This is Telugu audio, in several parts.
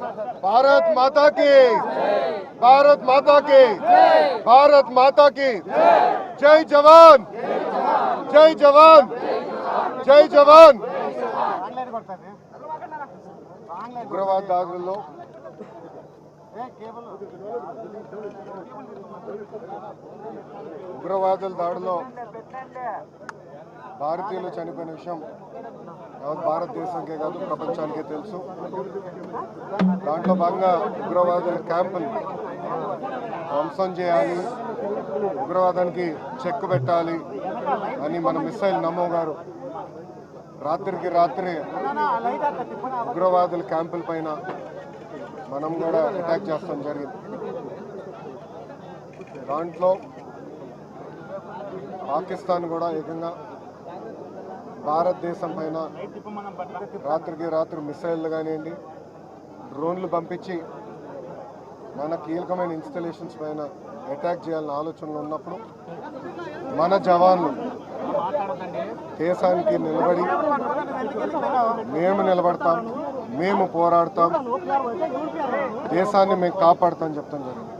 भारत माता की, भारत माता की, भारत माता की। जय जवान, जय जवान, जय जवान। उग्रवाद दाడుల్లో ఉగ్రవాదుల దాడిలో భారతీయులు చనిపోయిన విషయం భారతదేశానికే కాదు ప్రపంచానికే తెలుసు. దాంట్లో భాగంగా ఉగ్రవాదుల క్యాంపులు ధ్వంసం చేయాలి, ఉగ్రవాదానికి చెక్ పెట్టాలి అని మన మిసైల్ నమో గారు రాత్రికి రాత్రి ఉగ్రవాదుల క్యాంపుల పైన మనం కూడా అటాక్ చేస్తాం జరిగింది. దాంట్లో పాకిస్తాన్ కూడా ఏకంగా భారతదేశం పైన రాత్రికి రాత్రి మిసైళ్ళు కానివ్వండి, డ్రోన్లు పంపించి మన కీలకమైన ఇన్స్టాలేషన్స్ పైన అటాక్ చేయాలని ఆలోచనలు ఉన్నప్పుడు మన జవాన్లు దేశానికి నిలబడి మేము నిలబడతాం, మేము పోరాడతాం, దేశాన్ని మేము కాపాడుతాం చెప్తాం జరిగింది.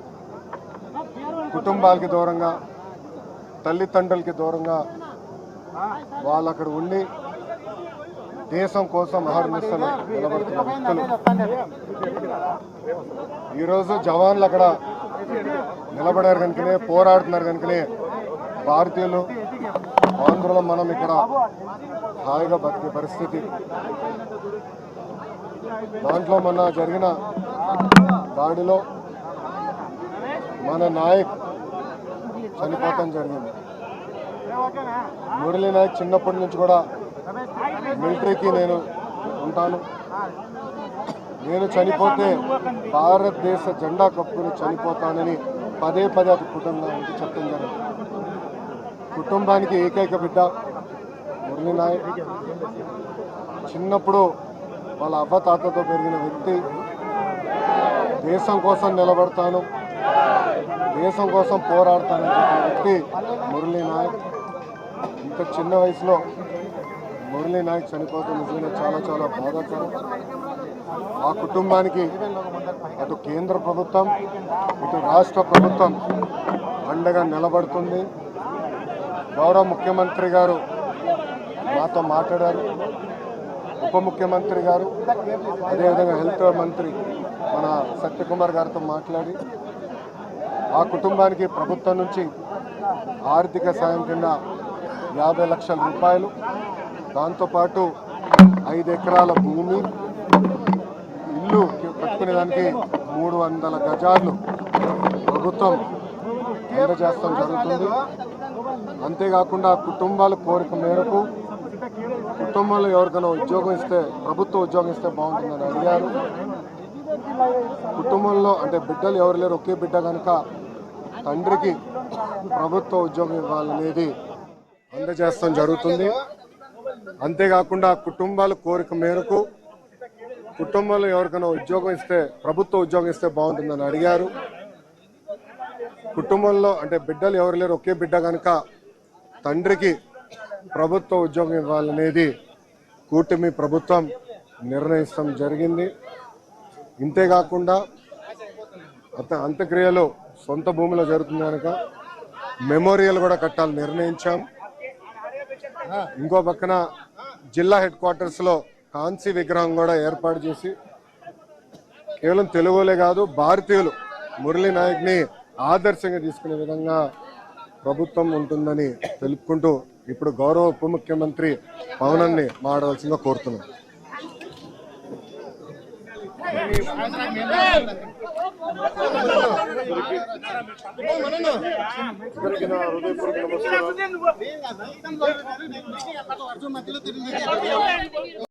కుటుంబాలకి దూరంగా, తల్లిదండ్రులకి దూరంగా వాళ్ళు అక్కడ ఉండి దేశం కోసం అహర్నిశలు నిలబడుతున్న వ్యక్తులు ఈరోజు జవాన్లు అక్కడ నిలబడారు కనుకనే, పోరాడుతున్నారు కనుకనే భారతీయులు ఆంధ్రలో మనం ఇక్కడ హాయిగా బతికే పరిస్థితి. దాంట్లో మొన్న జరిగిన దాడిలో మన నాయక్ చనిపోవటం జరిగింది. మురళీ నాయక్ చిన్నప్పటి నుంచి కూడా మిలిటరీకి నేను ఉంటాను, నేను చనిపోతే భారతదేశ జెండా కప్పుకుని చనిపోతానని పదే పదే అటు కుటుంబానికి చెప్పడం జరిగింది. కుటుంబానికి ఏకైక బిడ్డ మురళీ నాయక్. చిన్నప్పుడు వాళ్ళ అవ్వ తాతతో పెరిగిన వ్యక్తి. దేశం కోసం నిలబడతాను, దేశం కోసం పోరాడతానని చెప్పిన వ్యక్తి మురళీ నాయక్. ఇంత చిన్న వయసులో మురళీ నాయక్ చనిపోతే నిజంగా చాలా చాలా బాధాకరం. ఆ కుటుంబానికి అటు కేంద్ర ప్రభుత్వం, ఇటు రాష్ట్ర ప్రభుత్వం అండగా నిలబడుతుంది. గౌరవ ముఖ్యమంత్రి గారు మాతో మాట్లాడారు, ఉప ముఖ్యమంత్రి గారు, అదేవిధంగా హెల్త్ మంత్రి మన సత్యకుమార్ గారితో మాట్లాడి ఆ కుటుంబానికి ప్రభుత్వం నుంచి ఆర్థిక సాయం కింద 50 లక్షల రూపాయలు, దాంతోపాటు 5 ఎకరాల భూమి, ఇల్లు కట్టుకునేదానికి 300 గజాలు ప్రభుత్వం అందజేస్తాం జరుగుతుంది. అంతేకాకుండా కుటుంబాల కోరిక మేరకు కుటుంబంలో ఎవరికైనా ఉద్యోగం ఇస్తే, ప్రభుత్వ ఉద్యోగం ఇస్తే బాగుంటుందని అడిగారు. కుటుంబంలో అంటే బిడ్డలు ఎవరు లేరు, ఒకే బిడ్డ కనుక తండ్రికి ప్రభుత్వ ఉద్యోగం ఇవ్వాలనేది అందజేస్తాం జరుగుతుంది. అంతేకాకుండా కుటుంబాల కోరిక మేరకు కుటుంబంలో ఎవరికైనా ఉద్యోగం ఇస్తే, ప్రభుత్వ ఉద్యోగం ఇస్తే బాగుంటుందని అడిగారు. కుటుంబంలో అంటే బిడ్డలు ఎవరు లేరు, ఒకే బిడ్డ కనుక తండ్రికి ప్రభుత్వ ఉద్యోగం ఇవ్వాలనేది కూటమి ప్రభుత్వం నిర్ణయిస్తాం జరిగింది. ఇంతేకాకుండా అంత్యక్రియలు సొంత భూమిలో జరుగుతుంది కనుక మెమోరియల్ కూడా కట్టాలని నిర్ణయించాం. ఇంకో పక్కన జిల్లా హెడ్ క్వార్టర్స్లో కాంస్య విగ్రహం కూడా ఏర్పాటు చేసి కేవలం తెలుగులే కాదు భారతీయులు మురళీ నాయక్ని ఆదర్శంగా తీసుకునే విధంగా ప్రభుత్వం ఉంటుందని తెలుపుకుంటూ ఇప్పుడు గౌరవ ఉప ముఖ్యమంత్రి పవనాన్ని మాట్లాడాల్సిందిగా కోరుతున్నాం. హృదయపూర్వక నమస్కారం.